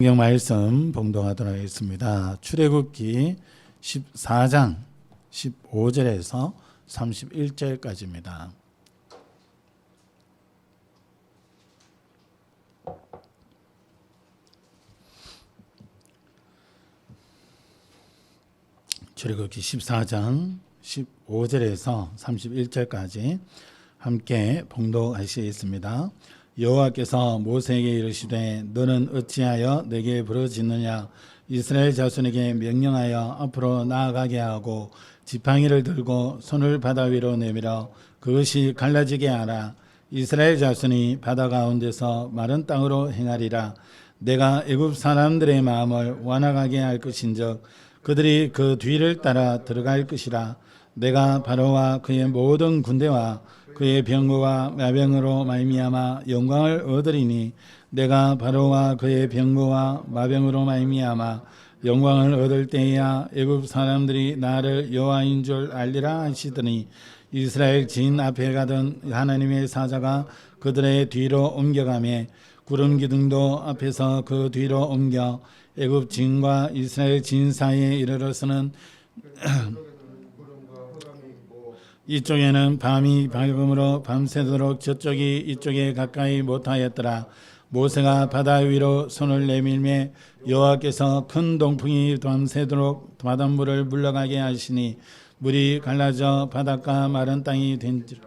성경 말씀 봉독하도록 하겠습니다. 출애굽기 14장 15절에서 31절까지입니다. 출애굽기 14장 15절에서 31절까지 함께 봉독하시겠습니다. 여호와께서 모세에게 이르시되 너는 어찌하여 내게 부르짖느냐. 이스라엘 자손에게 명령하여 앞으로 나아가게 하고 지팡이를 들고 손을 바다 위로 내밀어 그것이 갈라지게 하라. 이스라엘 자손이 바다 가운데서 마른 땅으로 행하리라. 내가 애굽 사람들의 마음을 완악하게 할 것인즉 그들이 그 뒤를 따라 들어갈 것이라. 내가 바로와 그의 모든 군대와 그의 병거와 마병으로 말미암아 영광을 얻으리니 내가 바로와 그의 병거와 마병으로 말미암아 영광을 얻을 때에야 애굽 사람들이 나를 여호와인 줄 알리라 하시더니 이스라엘 진 앞에 가던 하나님의 사자가 그들의 뒤로 옮겨가매 구름 기둥도 앞에서 그 뒤로 옮겨 애굽 진과 이스라엘 진 사이에 이르러서는 이쪽에는 밤이 밝음으로 밤새도록 저쪽이 이쪽에 가까이 못하였더라. 모세가 바다 위로 손을 내밀매 여호와께서 큰 동풍이 밤새도록 바닷물을 물러가게 하시니 물이 갈라져 바닷가 마른 땅이 된지라.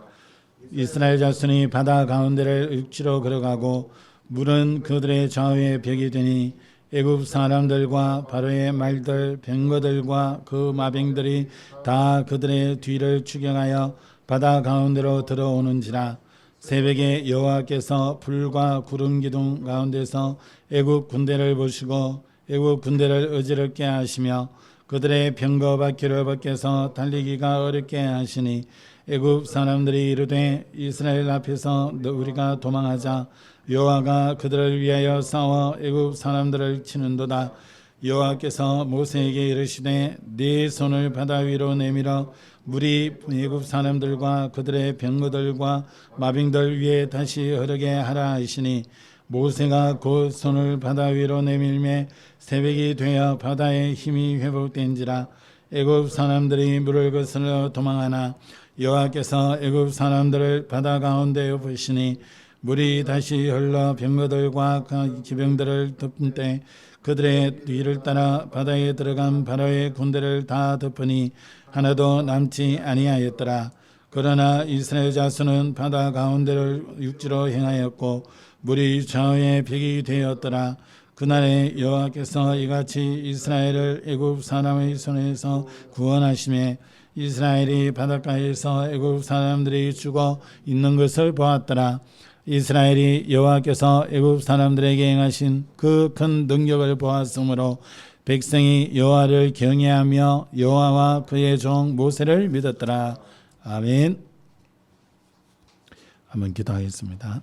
이스라엘 자손이 바다 가운데를 육지로 걸어가고 물은 그들의 좌우에 벽이 되니 애굽 사람들과 바로의 말들 병거들과 그 마병들이 다 그들의 뒤를 추격하여 바다 가운데로 들어오는지라. 새벽에 여호와께서 불과 구름 기둥 가운데서 애굽 군대를 보시고 애굽 군대를 어지럽게 하시며 그들의 병거 바퀴를 벗겨서 달리기가 어렵게 하시니 애굽 사람들이 이르되 이스라엘 앞에서 우리가 도망하자. 여호와가 그들을 위하여 싸워 애굽 사람들을 치는도다. 여호와께서 모세에게 이르시되 네 손을 바다 위로 내밀어 물이 애굽 사람들과 그들의 병거들과 마병들 위에 다시 흐르게 하라 하시니 모세가 곧 손을 바다 위로 내밀매 새벽이 되어 바다의 힘이 회복된지라. 애굽 사람들이 물을 거슬러 도망하나 여호와께서 애굽 사람들을 바다 가운데 보시니 물이 다시 흘러 병거들과 기병들을 덮은 때 그들의 뒤를 따라 바다에 들어간 바로의 군대를 다 덮으니 하나도 남지 아니하였더라. 그러나 이스라엘 자손은 바다 가운데를 육지로 행하였고 물이 좌우에 벽이 되었더라. 그날에 여호와께서 이같이 이스라엘을 애굽 사람의 손에서 구원하시매 이스라엘이 바닷가에서 애굽 사람들이 죽어 있는 것을 보았더라. 이스라엘이 여호와께서 애굽 사람들에게 행하신 그 큰 능력을 보았으므로 백성이 여호와를 경외하며 여호와와 그의 종 모세를 믿었더라. 아멘. 한번 기도하겠습니다.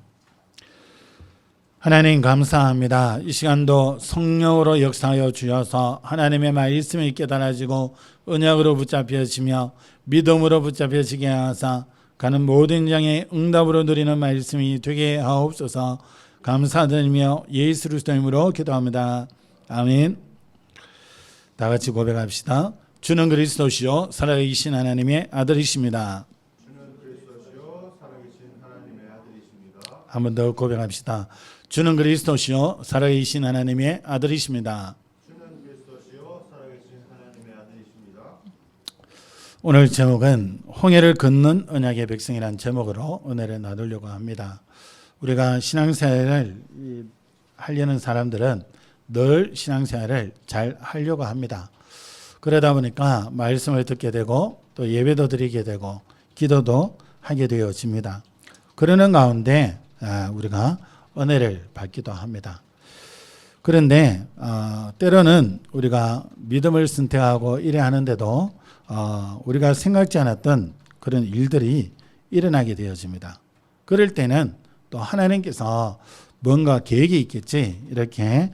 하나님 감사합니다. 이 시간도 성령으로 역사하여 주셔서 하나님의 말씀이 깨달아지고 언약으로 붙잡혀지며 믿음으로 붙잡혀지게 하사 가는 모든 장의 응답으로 누리는 말씀이 되게 하옵소서. 감사드리며 예수 그리스도 이름으로 기도합니다. 아멘. 다 같이 고백합시다. 주는 그리스도시요 살아계신 하나님의 아들이십니다. 주는 그리스도시요 살아계신 하나님의 아들이십니다. 한 번 더 고백합시다. 주는 그리스도시요 살아계신 하나님의 아들이십니다. 주는 그리스도시요 살아계신 하나님의 아들이십니다. 오늘 제목은 홍해를 걷는 언약의 백성이라는 제목으로 은혜를 나누려고 합니다. 우리가 신앙생활을 하려는 사람들은 늘 신앙생활을 잘 하려고 합니다. 그러다 보니까 말씀을 듣게 되고 또 예배도 드리게 되고 기도도 하게 되어집니다. 그러는 가운데 우리가 은혜를 받기도 합니다. 그런데 때로는 우리가 믿음을 선택하고 이래 하는데도 우리가 생각지 않았던 그런 일들이 일어나게 되어집니다. 그럴 때는 또 하나님께서 뭔가 계획이 있겠지 이렇게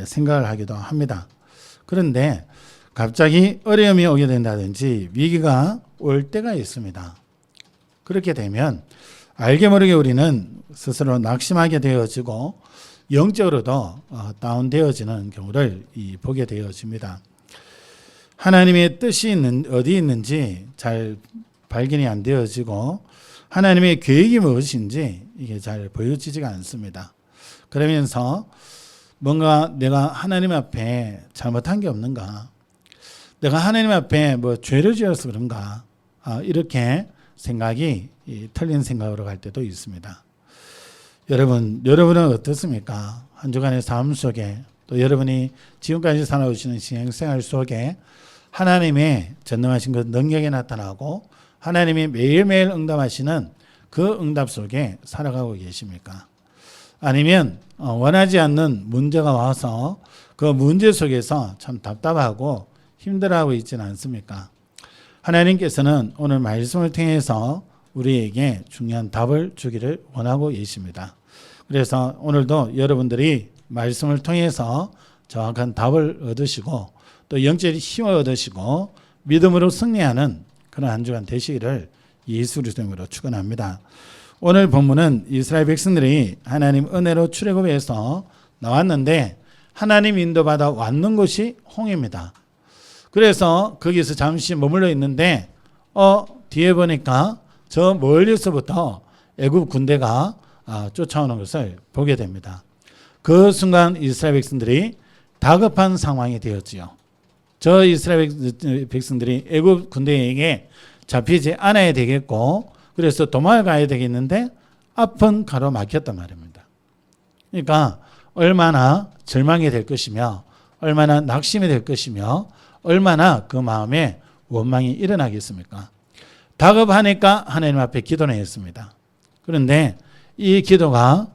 생각을 하기도 합니다. 그런데 갑자기 어려움이 오게 된다든지 위기가 올 때가 있습니다. 그렇게 되면 알게 모르게 우리는 스스로 낙심하게 되어지고 영적으로도 다운되어지는 경우를 보게 되어집니다. 하나님의 뜻이 어디 있는지 잘 발견이 안 되어지고 하나님의 계획이 무엇인지 이게 잘 보여지지가 않습니다. 그러면서 뭔가 내가 하나님 앞에 잘못한 게 없는가? 내가 하나님 앞에 뭐 죄를 지어서 그런가? 이렇게 생각이 틀린 생각으로 갈 때도 있습니다. 여러분은 어떻습니까? 한 주간의 삶 속에 또 여러분이 지금까지 살아오시는 신앙생활 속에 하나님의 전능하신 그 능력이 나타나고 하나님이 매일매일 응답하시는 그 응답 속에 살아가고 계십니까? 아니면 원하지 않는 문제가 와서 그 문제 속에서 참 답답하고 힘들어하고 있지는 않습니까? 하나님께서는 오늘 말씀을 통해서 우리에게 중요한 답을 주기를 원하고 계십니다. 그래서 오늘도 여러분들이 말씀을 통해서 정확한 답을 얻으시고 또 영적인 힘을 얻으시고 믿음으로 승리하는 그런 한 주간 되시기를 예수 그리스도로 축원합니다. 오늘 본문은 이스라엘 백성들이 하나님 은혜로 출애굽해서 나왔는데 하나님 인도받아 왔는 곳이 홍해입니다. 그래서 거기서 잠시 머물러 있는데 뒤에 보니까 저 멀리서부터 애굽 군대가 쫓아오는 것을 보게 됩니다. 그 순간 이스라엘 백성들이 다급한 상황이 되었지요. 저 이스라엘 백성들이 애굽 군대에게 잡히지 않아야 되겠고 그래서 도망을 가야 되겠는데 앞은 가로막혔단 말입니다. 그러니까 얼마나 절망이 될 것이며 얼마나 낙심이 될 것이며 얼마나 그 마음에 원망이 일어나겠습니까? 다급하니까 하나님 앞에 기도를 했습니다. 그런데 이 기도가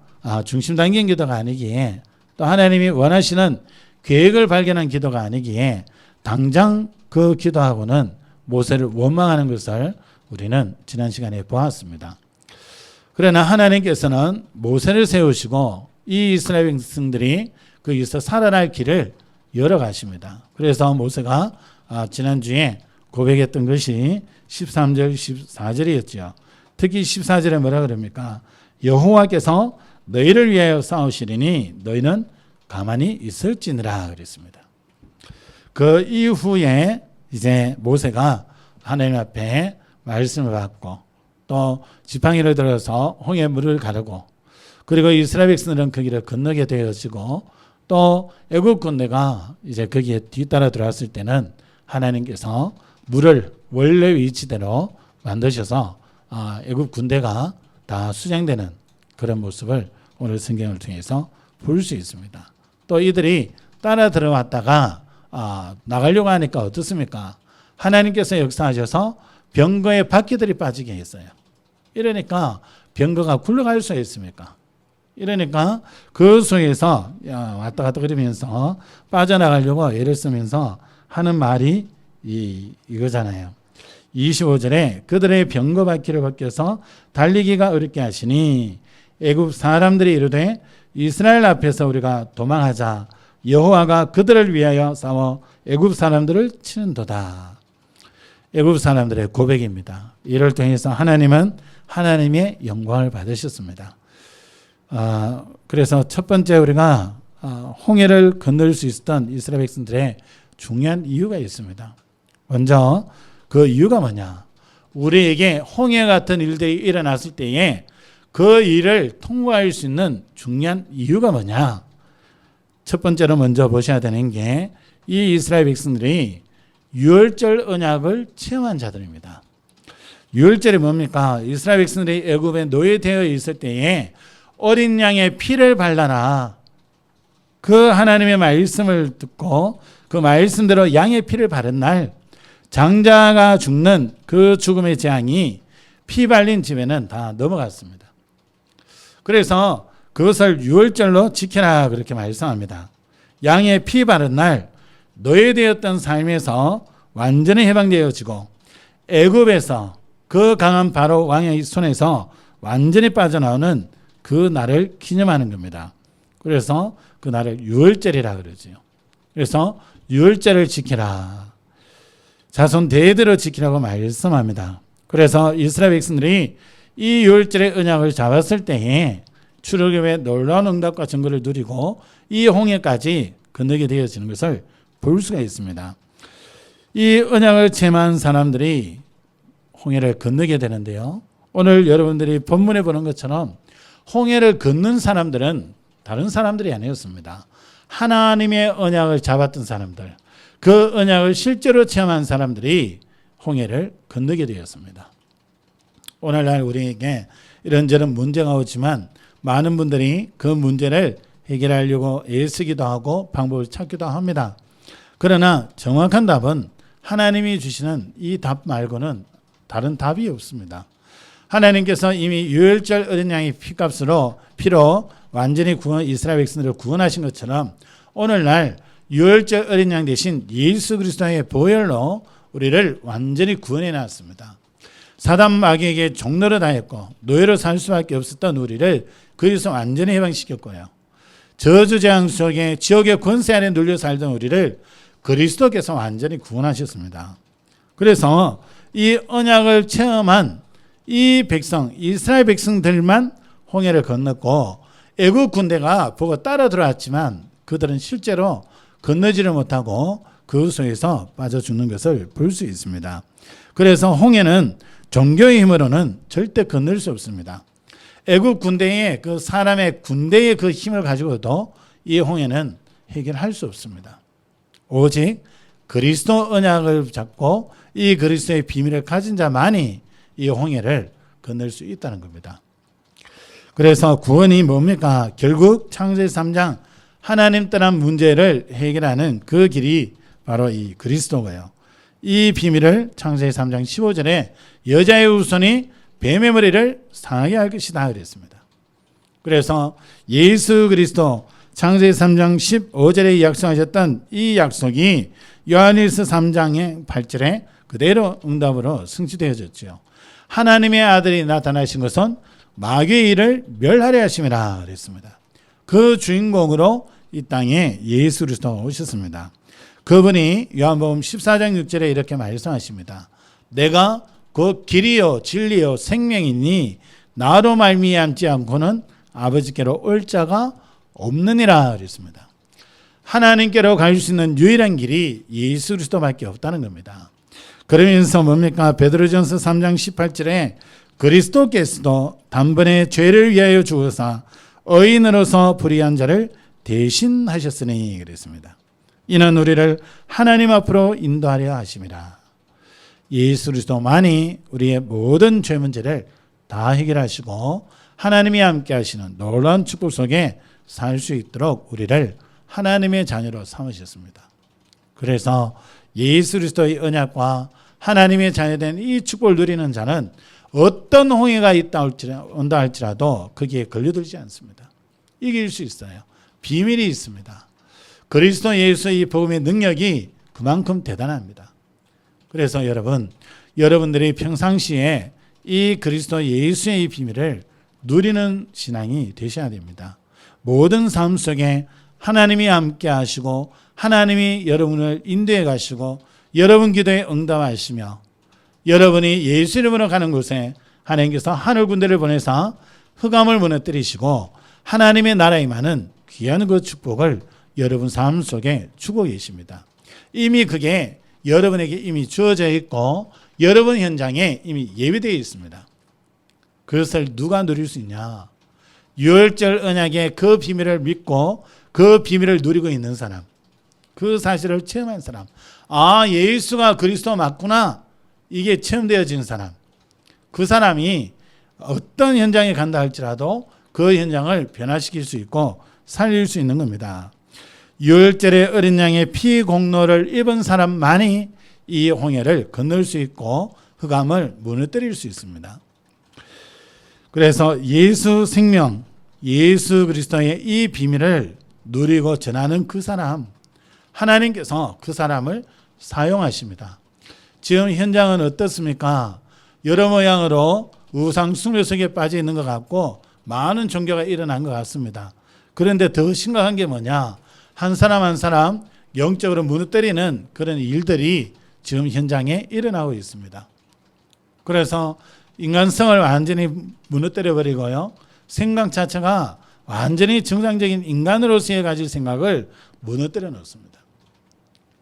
중심 당긴 기도가 아니기에 또 하나님이 원하시는 계획을 발견한 기도가 아니기에 당장 그 기도하고는 모세를 원망하는 것을 우리는 지난 시간에 보았습니다. 그러나 하나님께서는 모세를 세우시고 이 이스라엘 백성들이 거기서 살아날 길을 열어가십니다. 그래서 모세가 지난주에 고백했던 것이 13절 14절이었죠. 특히 14절에 뭐라 그럽니까? 여호와께서 너희를 위하여 싸우시리니 너희는 가만히 있을지니라 그랬습니다. 그 이후에 이제 모세가 하나님 앞에 말씀을 받고 또 지팡이를 들어서 홍해 물을 가르고 그리고 이스라엘 백성들은 그 길을 건너게 되어지고 또 애굽 군대가 이제 거기에 뒤따라 들어왔을 때는 하나님께서 물을 원래 위치대로 만드셔서 애굽 군대가 다 수장되는 그런 모습을 오늘 성경을 통해서 볼 수 있습니다. 또 이들이 따라 들어왔다가 나가려고 하니까 어떻습니까? 하나님께서 역사하셔서 병거에 바퀴들이 빠지게 했어요. 이러니까 병거가 굴러갈 수 있습니까? 이러니까 그 속에서 왔다 갔다 그러면서 빠져나가려고 애를 쓰면서 하는 말이 이거잖아요. 25절에 그들의 병거 바퀴를 벗겨서 달리기가 어렵게 하시니 애굽 사람들이 이르되 이스라엘 앞에서 우리가 도망하자 여호와가 그들을 위하여 싸워 애굽 사람들을 치는도다. 애굽 사람들의 고백입니다. 이를 통해서 하나님은 하나님의 영광을 받으셨습니다. 그래서 첫 번째 우리가 홍해를 건널 수 있었던 이스라엘 백성들의 중요한 이유가 있습니다. 먼저 그 이유가 뭐냐? 우리에게 홍해 같은 일들이 일어났을 때에 그 일을 통과할 수 있는 중요한 이유가 뭐냐? 첫 번째로 먼저 보셔야 되는 게 이 이스라엘 백성들이 유월절 언약을 체험한 자들입니다. 유월절이 뭡니까? 이스라엘 백성들이 애굽에 노예되어 있을 때에 어린 양의 피를 발라라. 그 하나님의 말씀을 듣고 그 말씀대로 양의 피를 바른 날 장자가 죽는 그 죽음의 재앙이 피 발린 집에는 다 넘어갔습니다. 그래서 그것을 유월절로 지켜라 그렇게 말씀합니다. 양의 피 바른 날 노예되었던 삶에서 완전히 해방되어지고 애굽에서 그 강한 바로 왕의 손에서 완전히 빠져나오는 그 날을 기념하는 겁니다. 그래서 그 날을 유월절이라 그러죠. 그래서 유월절을 지키라. 자손 대대로 지키라고 말씀합니다. 그래서 이스라엘 백성들이 이 유월절의 언약을 잡았을 때에 출애굽의 놀라운 응답과 증거를 누리고 이 홍해까지 건너게 되어지는 것을 볼 수가 있습니다. 이 언약을 체험한 사람들이 홍해를 건너게 되는데요. 오늘 여러분들이 본문에 보는 것처럼 홍해를 건넌 사람들은 다른 사람들이 아니었습니다. 하나님의 언약을 잡았던 사람들, 그 언약을 실제로 체험한 사람들이 홍해를 건너게 되었습니다. 오늘날 우리에게 이런저런 문제가 오지만 많은 분들이 그 문제를 해결하려고 애쓰기도 하고 방법을 찾기도 합니다. 그러나 정확한 답은 하나님이 주시는 이 답 말고는 다른 답이 없습니다. 하나님께서 이미 유월절 어린 양의 피로 완전히 이스라엘 백성들을 구원하신 것처럼 오늘날 유월절 어린 양 대신 예수 그리스도의 보혈로 우리를 완전히 구원해 놨습니다. 사단 마귀에게 종로를 당했고 노예로 살 수밖에 없었던 우리를 그리스도 완전히 해방시켰고요. 저주재앙 속에 지옥의 권세 아래 눌려 살던 우리를 그리스도께서 완전히 구원하셨습니다. 그래서 이 언약을 체험한 이 백성, 이스라엘 백성들만 홍해를 건넜고 애국 군대가 보고 따라 들어왔지만 그들은 실제로 건너지를 못하고 그 속에서 빠져 죽는 것을 볼 수 있습니다. 그래서 홍해는 종교의 힘으로는 절대 건널 수 없습니다. 애국 군대의 그 사람의 군대의 그 힘을 가지고도 이 홍해는 해결할 수 없습니다. 오직 그리스도 언약을 잡고 이 그리스도의 비밀을 가진 자만이 이 홍해를 건널 수 있다는 겁니다. 그래서 구원이 뭡니까? 결국 창세기 3장 하나님 떠난 문제를 해결하는 그 길이 바로 이 그리스도고요. 이 비밀을 창세기 3장 15절에 여자의 후손이 뱀의 머리를 상하게 할 것이다 그랬습니다. 그래서 예수 그리스도 창세기 3장 15절에 약속하셨던 이 약속이 요한일서 3장의 8절에 그대로 응답으로 성취되어졌죠. 하나님의 아들이 나타나신 것은 마귀의 일을 멸하려 하심이라 그랬습니다. 그 주인공으로 이 땅에 예수 그리스도가 오셨습니다. 그분이 요한복음 14장 6절에 이렇게 말씀하십니다. 내가 그 길이요 진리요 생명이니 나로 말미암지 않고는 아버지께로 올 자가 없느니라 그랬습니다. 하나님께로 갈 수 있는 유일한 길이 예수 그리스도밖에 없다는 겁니다. 그러면서 뭡니까? 베드로전서 3장 18절에 그리스도께서도 단번에 죄를 위하여 죽으사 의인으로서 불의한 자를 대신하셨으니 그랬습니다. 이는 우리를 하나님 앞으로 인도하려 하심이라. 예수 그리스도만이 우리의 모든 죄 문제를 다 해결하시고 하나님이 함께 하시는 놀라운 축복 속에 살 수 있도록 우리를 하나님의 자녀로 삼으셨습니다. 그래서 예수 그리스도의 언약과 하나님의 자녀된 이 축복을 누리는 자는 어떤 홍해가 온다 할지라도 거기에 걸려들지 않습니다. 이길 수 있어요. 비밀이 있습니다. 그리스도 예수의 이 복음의 능력이 그만큼 대단합니다. 그래서 여러분들이 평상시에 이 그리스도 예수의 이 비밀을 누리는 신앙이 되셔야 됩니다. 모든 삶 속에 하나님이 함께 하시고 하나님이 여러분을 인도해 가시고 여러분 기도에 응답하시며 여러분이 예수 이름으로 가는 곳에 하나님께서 하늘 군대를 보내서 흑암을 무너뜨리시고 하나님의 나라에 임하는 귀한 그 축복을 여러분 삶 속에 주고 계십니다. 이미 그게 여러분에게 이미 주어져 있고 여러분 현장에 이미 예비되어 있습니다. 그것을 누가 누릴 수 있냐? 유월절 언약의 그 비밀을 믿고 그 비밀을 누리고 있는 사람, 그 사실을 체험한 사람, 아 예수가 그리스도 맞구나 이게 체험되어진 사람, 그 사람이 어떤 현장에 간다 할지라도 그 현장을 변화시킬 수 있고 살릴 수 있는 겁니다. 유월절의 어린 양의 피 공로를 입은 사람만이 이 홍해를 건널 수 있고 흑암을 무너뜨릴 수 있습니다. 그래서 예수 생명, 예수 그리스도의 이 비밀을 누리고 전하는 그 사람, 하나님께서 그 사람을 사용하십니다. 지금 현장은 어떻습니까? 여러 모양으로 우상 숭배 속에 빠져 있는 것 같고 많은 종교가 일어난 것 같습니다. 그런데 더 심각한 게 뭐냐? 한 사람 한 사람 영적으로 무너뜨리는 그런 일들이 지금 현장에 일어나고 있습니다. 그래서 인간성을 완전히 무너뜨려 버리고요. 생각 자체가 완전히 정상적인 인간으로서의 가질 생각을 무너뜨려 놓습니다.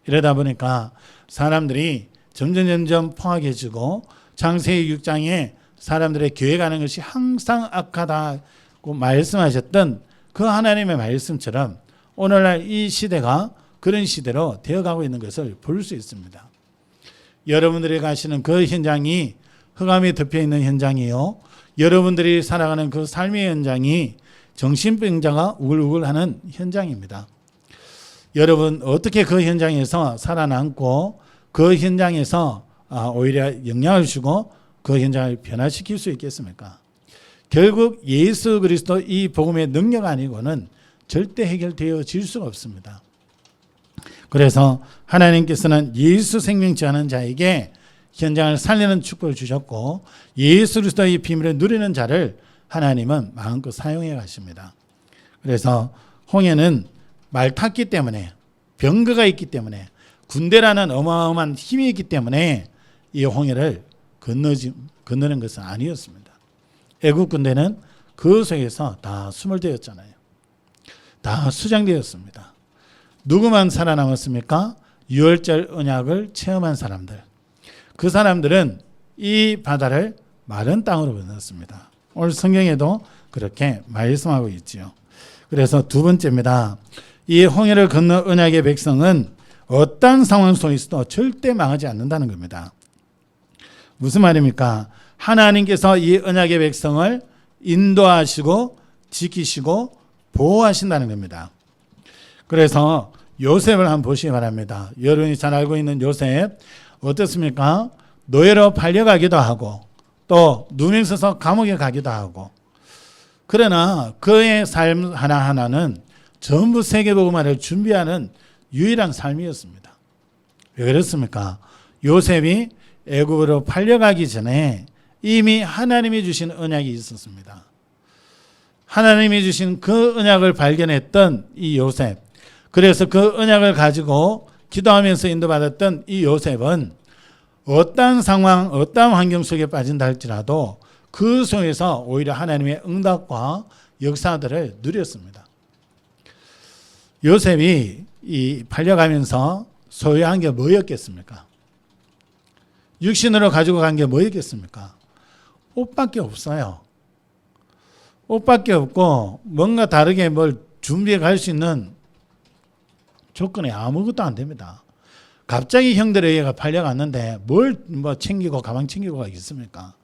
이러다 보니까 사람들이 점점 포악해지고 창세기 6장에 사람들의 교회 가는 것이 항상 악하다고 말씀하셨던 그 하나님의 말씀처럼 오늘날 이 시대가 그런 시대로 되어가고 있는 것을 볼 수 있습니다. 여러분들이 가시는 그 현장이 흑암이 덮여있는 현장이요, 여러분들이 살아가는 그 삶의 현장이 정신병자가 우글우글하는 현장입니다. 여러분 어떻게 그 현장에서 살아남고 그 현장에서 오히려 영향을 주고 그 현장을 변화시킬 수 있겠습니까? 결국 예수 그리스도 이 복음의 능력 아니고는 절대 해결되어질 수가 없습니다. 그래서 하나님께서는 예수 생명치 않은 자에게 현장을 살리는 축복을 주셨고 예수 그리스도의 비밀을 누리는 자를 하나님은 마음껏 사용해 가십니다. 그래서 홍해는 말 탔기 때문에, 병거가 있기 때문에, 군대라는 어마어마한 힘이 있기 때문에 이 홍해를 건너는 것은 아니었습니다. 애국 군대는 그 속에서 다 수몰되었잖아요. 다 수장되었습니다. 누구만 살아남았습니까? 유월절 언약을 체험한 사람들. 그 사람들은 이 바다를 마른 땅으로 건넜습니다. 오늘 성경에도 그렇게 말씀하고 있지요. 그래서 두 번째입니다. 이 홍해를 건너 언약의 백성은 어떤 상황 속에서도 절대 망하지 않는다는 겁니다. 무슨 말입니까? 하나님께서 이 언약의 백성을 인도하시고 지키시고 보호하신다는 겁니다. 그래서 요셉을 한번 보시기 바랍니다. 여러분이 잘 알고 있는 요셉 어떻습니까? 노예로 팔려가기도 하고 또 누명 써서 감옥에 가기도 하고, 그러나 그의 삶 하나하나는 전부 세계복음화를 준비하는 유일한 삶이었습니다. 왜 그렇습니까? 요셉이 애굽으로 팔려가기 전에 이미 하나님이 주신 언약이 있었습니다. 하나님이 주신 그 언약을 발견했던 이 요셉, 그래서 그 언약을 가지고 기도하면서 인도받았던 이 요셉은 어떠한 상황, 어떠한 환경 속에 빠진다 할지라도 그 속에서 오히려 하나님의 응답과 역사들을 누렸습니다. 요셉이 이 팔려가면서 소유한 게 뭐였겠습니까? 육신으로 가지고 간 게 뭐였겠습니까? 옷밖에 없어요. 옷밖에 없고 뭔가 다르게 뭘 준비해 갈 수 있는 조건이 아무것도 안 됩니다. 갑자기 형들에 의해 팔려갔는데 뭘 챙기고 가방 챙기고가 있습니까?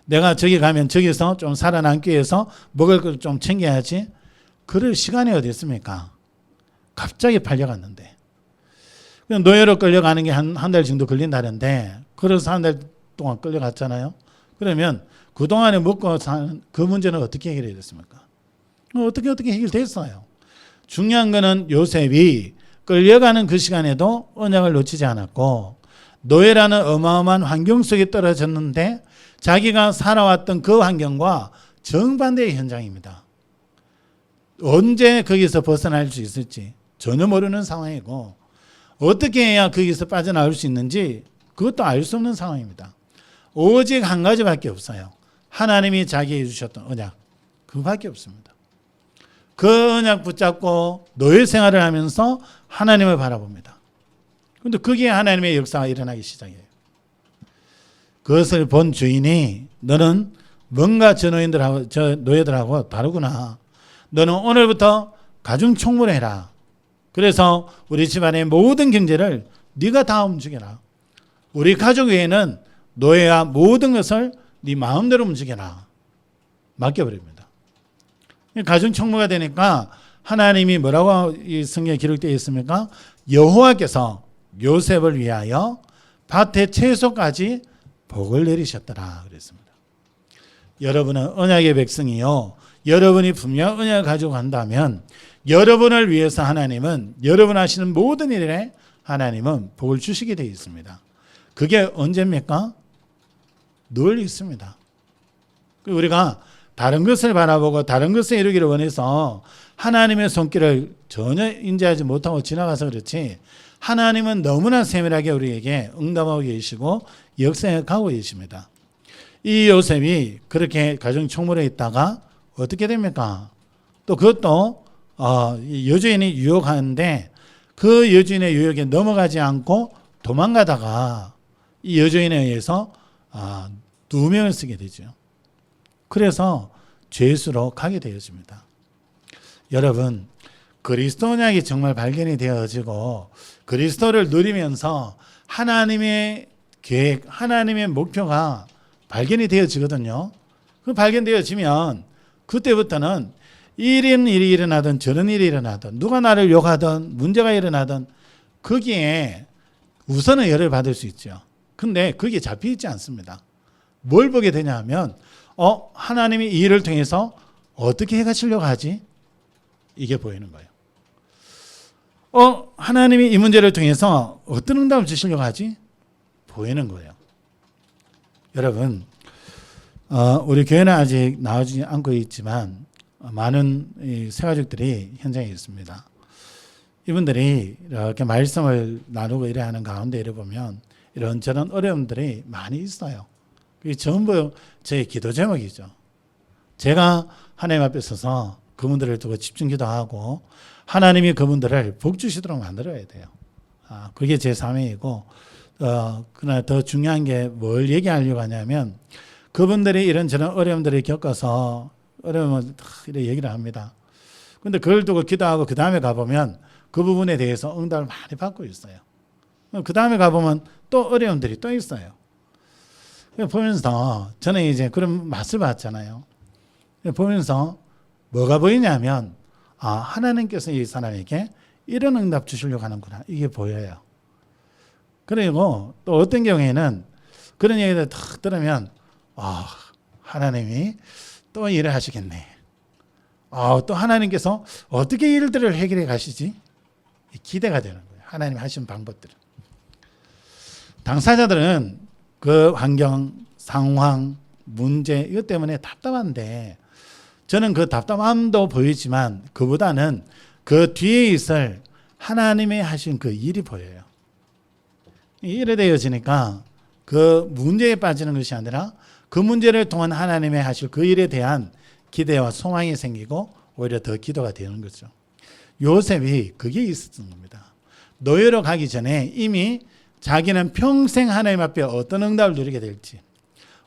내가 저기 가면 저기서 좀 살아남기 위해서 먹을 걸 좀 챙겨야지. 그럴 시간이 어디 있습니까? 갑자기 팔려갔는데. 노예로 끌려가는 게 한 달 정도 걸린다는데, 그래서 한 달 동안 끌려갔잖아요. 그러면 그동안에 먹고 사는 그 문제는 어떻게 해결이 됐습니까? 어떻게 해결됐어요. 중요한 거는 요셉이 끌려가는 그 시간에도 언약을 놓치지 않았고, 노예라는 어마어마한 환경 속에 떨어졌는데 자기가 살아왔던 그 환경과 정반대의 현장입니다. 언제 거기서 벗어날 수 있을지 전혀 모르는 상황이고, 어떻게 해야 거기서 빠져나올 수 있는지 그것도 알 수 없는 상황입니다. 오직 한 가지밖에 없어요. 하나님이 자기에게 주셨던 언약, 그거밖에 없습니다. 그 언약 붙잡고 노예 생활을 하면서 하나님을 바라봅니다. 그런데 거기에 하나님의 역사가 일어나기 시작해요. 그것을 본 주인이 너는 뭔가 저 노예들하고 다르구나. 너는 오늘부터 가중 총무를 해라. 그래서 우리 집안의 모든 경제를 네가 다 움직여라. 우리 가족 외에는 노예와 모든 것을 네 마음대로 움직여라. 맡겨버립니다. 가중 총무가 되니까 하나님이 뭐라고 이 성경에 기록되어 있습니까? 여호와께서 요셉을 위하여 밭의 채소까지 복을 내리셨더라 그랬습니다. 여러분은 언약의 백성이요, 여러분이 분명 언약을 가지고 간다면 여러분을 위해서 하나님은 여러분 하시는 모든 일에 하나님은 복을 주시게 되어 있습니다. 그게 언제입니까? 늘 있습니다. 우리가 다른 것을 바라보고 다른 것을 이루기를 원해서 하나님의 손길을 전혀 인지하지 못하고 지나가서 그렇지, 하나님은 너무나 세밀하게 우리에게 응답하고 계시고 역사에 가고 계십니다. 이 요셉이 그렇게 가정총무에 있다가 어떻게 됩니까? 또 그것도 이 여주인이 유혹하는데 그 여주인의 유혹에 넘어가지 않고 도망가다가 이 여주인에 의해서 누명을 쓰게 되죠. 그래서 죄수로 가게 되어집니다. 여러분, 그리스도 언약이 정말 발견이 되어지고 그리스도를 누리면서 하나님의 계획, 하나님의 목표가 발견이 되어지거든요. 그 발견되어지면 그때부터는 이런 일이 일어나든 저런 일이 일어나든 누가 나를 욕하든 문제가 일어나든 거기에 우선은 열을 받을 수 있죠. 근데 그게 잡혀있지 않습니다. 뭘 보게 되냐 하면 하나님이 이 일을 통해서 어떻게 해가시려고 하지? 이게 보이는 거예요. 하나님이 이 문제를 통해서 어떤 응답을 주시려고 하지? 보이는 거예요. 여러분, 우리 교회는 아직 나오지 않고 있지만 많은 새가족들이 현장에 있습니다. 이분들이 이렇게 말씀을 나누고 이래 하는 가운데 이래 보면 이런저런 어려움들이 많이 있어요. 그게 전부 제 기도 제목이죠. 제가 하나님 앞에 서서 그분들을 두고 집중 기도하고 하나님이 그분들을 복 주시도록 만들어야 돼요. 그게 제 사명이고, 그러나 더 중요한 게 뭘 얘기하려고 하냐면 그분들이 이런저런 어려움들을 겪어서 어려움을 이렇게 얘기를 합니다. 그런데 그걸 두고 기도하고 그 다음에 가보면 그 부분에 대해서 응답을 많이 받고 있어요. 그 다음에 가보면 또 어려움들이 또 있어요. 보면서 저는 이제 그런 맛을 봤잖아요. 보면서 뭐가 보이냐면 하나님께서 이 사람에게 이런 응답 주시려고 하는구나. 이게 보여요. 그리고 또 어떤 경우에는 그런 얘기를 탁 들으면 하나님이 또 일을 하시겠네. 또 하나님께서 어떻게 일들을 해결해 가시지? 기대가 되는 거예요. 하나님이 하신 방법들은. 당사자들은 그 환경, 상황, 문제 이것 때문에 답답한데 저는 그 답답함도 보이지만 그보다는 그 뒤에 있을 하나님의 하신 그 일이 보여요. 이래 되어지니까 그 문제에 빠지는 것이 아니라 그 문제를 통한 하나님의 하실 그 일에 대한 기대와 소망이 생기고 오히려 더 기도가 되는 거죠. 요셉이 그게 있었던 겁니다. 노예로 가기 전에 이미 자기는 평생 하나님 앞에 어떤 응답을 누리게 될지,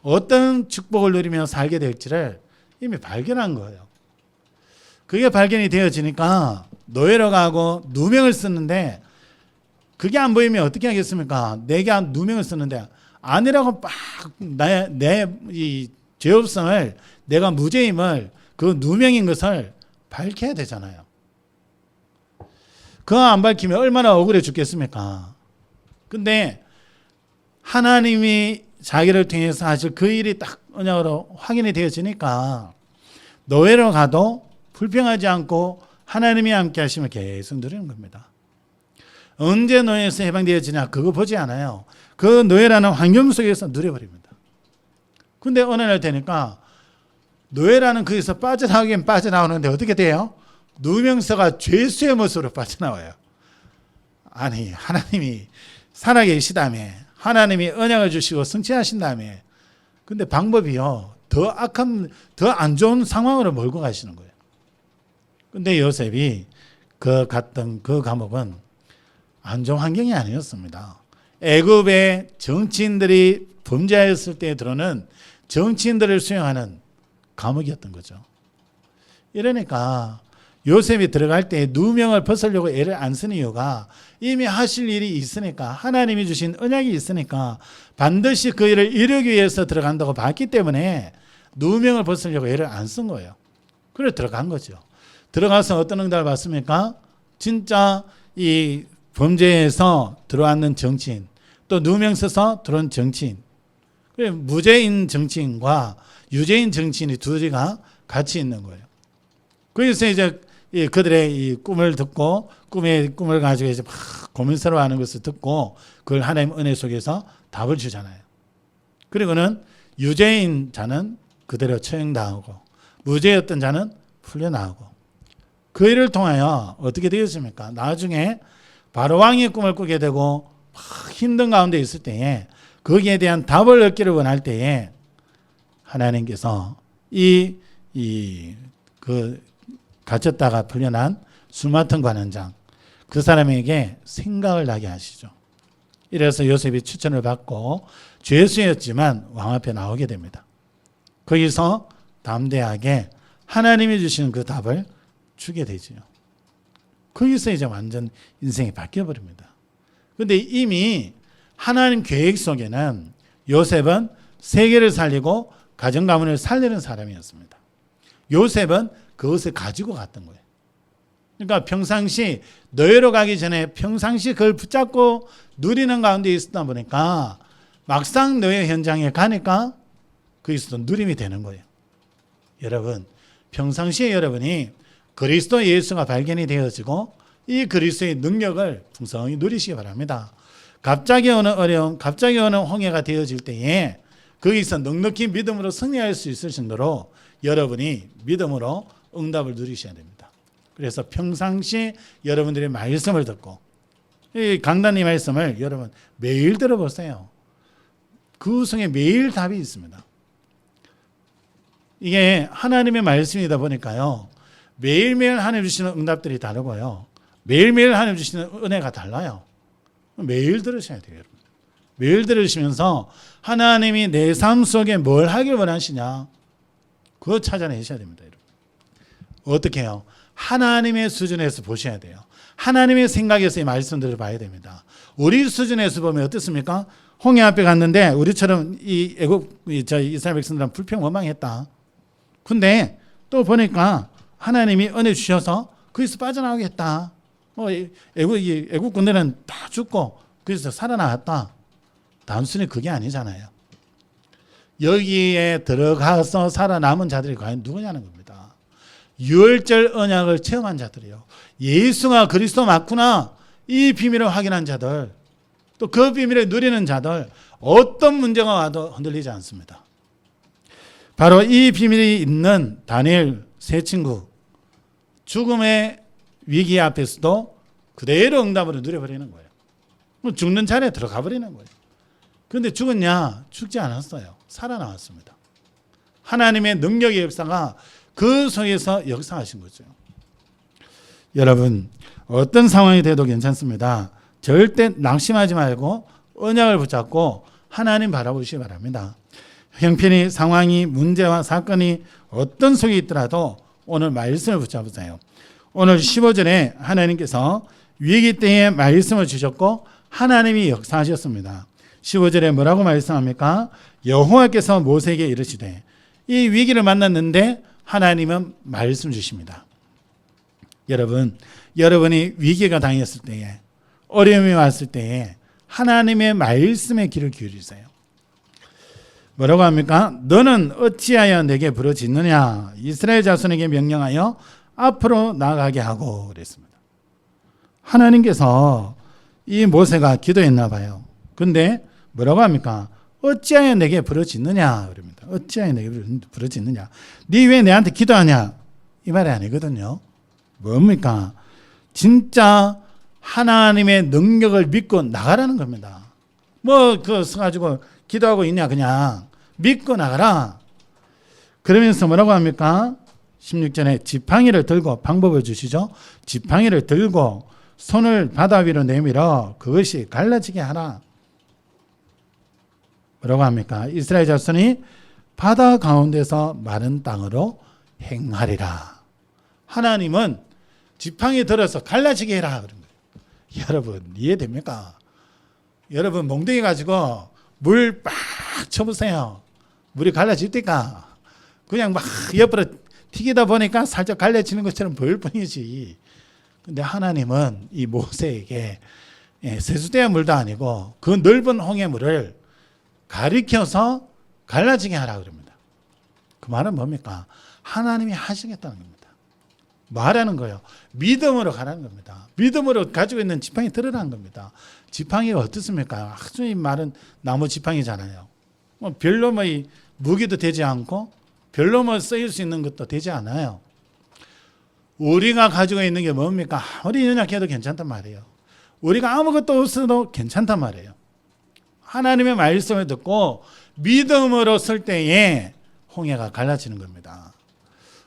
어떤 축복을 누리며 살게 될지를 이미 발견한 거예요. 그게 발견이 되어지니까 노예로 가고 누명을 쓰는데 그게 안 보이면 어떻게 하겠습니까? 내게 누명을 쓰는데 아니라고 막 내 이 죄업성을 내가 무죄임을 그 누명인 것을 밝혀야 되잖아요. 그거 안 밝히면 얼마나 억울해 죽겠습니까? 근데 하나님이 자기를 통해서 하실 그 일이 딱 언약으로 확인이 되어지니까 노예로 가도 불평하지 않고 하나님이 함께 하심을 계속 누리는 겁니다. 언제 노예에서 해방되어지냐 그거 보지 않아요. 그 노예라는 환경 속에서 누려버립니다. 근데 어느 날 되니까 노예라는 거기서 빠져나오긴 빠져나오는데 어떻게 돼요? 누명서가 죄수의 모습으로 빠져나와요. 아니 하나님이 살아계시다며 하나님이 언약을 주시고 성취하신다며 근데 방법이요 더 악한 더 안 좋은 상황으로 몰고 가시는 거예요. 근데 요셉이 그 갔던 그 감옥은 안 좋은 환경이 아니었습니다. 애굽의 정치인들이 범죄하였을 때 들어오는 정치인들을 수용하는 감옥이었던 거죠. 이러니까 요셉이 들어갈 때 누명을 벗으려고 애를 안 쓰는 이유가 이미 하실 일이 있으니까 하나님이 주신 언약이 있으니까 반드시 그 일을 이루기 위해서 들어간다고 봤기 때문에 누명을 벗으려고 애를 안 쓴 거예요. 그래서 들어간 거죠. 들어가서 어떤 응답을 받습니까? 진짜 이 범죄에서 들어왔는 정치인 또 누명 써서 들어온 정치인 무죄인 정치인과 유죄인 정치인이 두 개가 같이 있는 거예요. 그래서 이제 그들의 이 꿈을 듣고 꿈을 가지고 이제 막 고민스러워하는 것을 듣고 그걸 하나님 은혜 속에서 답을 주잖아요. 그리고는 유죄인 자는 그대로 처형당하고 무죄였던 자는 풀려나오고 그 일을 통하여 어떻게 되었습니까? 나중에 바로 왕의 꿈을 꾸게 되고 막 힘든 가운데 있을 때에 거기에 대한 답을 얻기를 원할 때에 하나님께서 이 갇혔다가 풀려난 술 맡은 관원장, 그 사람에게 생각을 나게 하시죠. 이래서 요셉이 추천을 받고 죄수였지만 왕 앞에 나오게 됩니다. 거기서 담대하게 하나님이 주시는 그 답을 주게 되죠. 거기서 이제 완전 인생이 바뀌어 버립니다. 그런데 이미 하나님 계획 속에는 요셉은 세계를 살리고 가정 가문을 살리는 사람이었습니다. 요셉은 그것을 가지고 갔던 거예요. 그러니까 평상시 노예로 가기 전에 평상시 그걸 붙잡고 누리는 가운데 있었다 보니까 막상 노예 현장에 가니까 거기서도 누림이 되는 거예요. 여러분, 평상시에 여러분이 그리스도 예수가 발견이 되어지고 이 그리스도의 능력을 풍성히 누리시기 바랍니다. 갑자기 오는 어려움, 갑자기 오는 홍해가 되어질 때에 거기서 넉넉히 믿음으로 승리할 수 있을 정도로 여러분이 믿음으로 응답을 누리셔야 됩니다. 그래서 평상시 여러분들의 말씀을 듣고 이 강단의 말씀을 여러분 매일 들어보세요. 그 속에 매일 답이 있습니다. 이게 하나님의 말씀이다 보니까요. 매일매일 하나님 주시는 응답들이 다르고요. 매일매일 하나님 주시는 은혜가 달라요. 매일 들으셔야 돼요, 여러분. 매일 들으시면서 하나님이 내 삶 속에 뭘 하길 원하시냐, 그거 찾아내셔야 됩니다, 여러분. 어떻게 해요? 하나님의 수준에서 보셔야 돼요. 하나님의 생각에서 이 말씀들을 봐야 됩니다. 우리 수준에서 보면 어떻습니까? 홍해 앞에 갔는데 우리처럼 이 이스라엘 백성들은 불평원망했다. 근데 또 보니까 하나님이 은혜 주셔서 거기서 빠져나오겠다. 애국 군대는 다 죽고 거기서 살아나왔다. 단순히 그게 아니잖아요. 여기에 들어가서 살아남은 자들이 과연 누구냐는 겁니다. 유월절 언약을 체험한 자들이요. 예수가 그리스도 맞구나. 이 비밀을 확인한 자들, 또 그 비밀을 누리는 자들, 어떤 문제가 와도 흔들리지 않습니다. 바로 이 비밀이 있는 다니엘 세 친구, 죽음의 위기 앞에서도 그대로 응답을 누려버리는 거예요. 죽는 자리에 들어가 버리는 거예요. 그런데 죽었냐? 죽지 않았어요. 살아나왔습니다. 하나님의 능력의 역사가 그 속에서 역사하신 거죠. 여러분, 어떤 상황이 돼도 괜찮습니다. 절대 낙심하지 말고 언약을 붙잡고 하나님 바라보시기 바랍니다. 형편이, 상황이, 문제와 사건이 어떤 속에 있더라도 오늘 말씀을 붙잡으세요. 오늘 15절에 하나님께서 위기 때에 말씀을 주셨고 하나님이 역사하셨습니다. 15절에 뭐라고 말씀합니까? 여호와께서 모세에게 이르시되, 이 위기를 만났는데 하나님은 말씀 주십니다. 여러분, 여러분이 위기가 당했을 때에, 어려움이 왔을 때에 하나님의 말씀에 귀를 기울이세요. 뭐라고 합니까? 너는 어찌하여 내게 부르짖느냐? 이스라엘 자손에게 명령하여 앞으로 나가게 하고 그랬습니다. 하나님께서 이 모세가 기도했나 봐요. 근데 뭐라고 합니까? 어찌하여 내게 부르짖느냐? 그럽니다. 어찌하여 내게 부르짖느냐? 네 왜 내한테 기도하냐? 이 말이 아니거든요. 뭡니까? 진짜 하나님의 능력을 믿고 나가라는 겁니다. 서가지고 기도하고 있냐, 그냥. 믿고 나가라. 그러면서 뭐라고 합니까? 16절에 지팡이를 들고, 방법을 주시죠. 지팡이를 들고 손을 바다 위로 내밀어 그것이 갈라지게 하라. 뭐라고 합니까? 이스라엘 자손이 바다 가운데서 마른 땅으로 행하리라. 하나님은 지팡이 들어서 갈라지게 해라. 그런 거예요. 여러분, 이해됩니까? 여러분, 몽둥이 가지고 물 빡 쳐보세요. 물이 갈라질 때까 그냥 막 옆으로 튀기다 보니까 살짝 갈라지는 것처럼 보일 뿐이지. 근데 하나님은 이 모세에게 세수대의 물도 아니고 그 넓은 홍해물을 가리켜서 갈라지게 하라 그럽니다. 그 말은 뭡니까? 하나님이 하시겠다는 겁니다. 말하는 거예요. 믿음으로 가라는 겁니다. 믿음으로 가지고 있는 지팡이 들으라는 겁니다. 지팡이가 어떻습니까? 아주 이 말은 나무 지팡이잖아요. 별로 무기도 되지 않고 별로 쓰일 수 있는 것도 되지 않아요. 우리가 가지고 있는 게 뭡니까? 아무리 연약해도 괜찮단 말이에요. 우리가 아무것도 없어도 괜찮단 말이에요. 하나님의 말씀을 듣고 믿음으로 설 때에 홍해가 갈라지는 겁니다.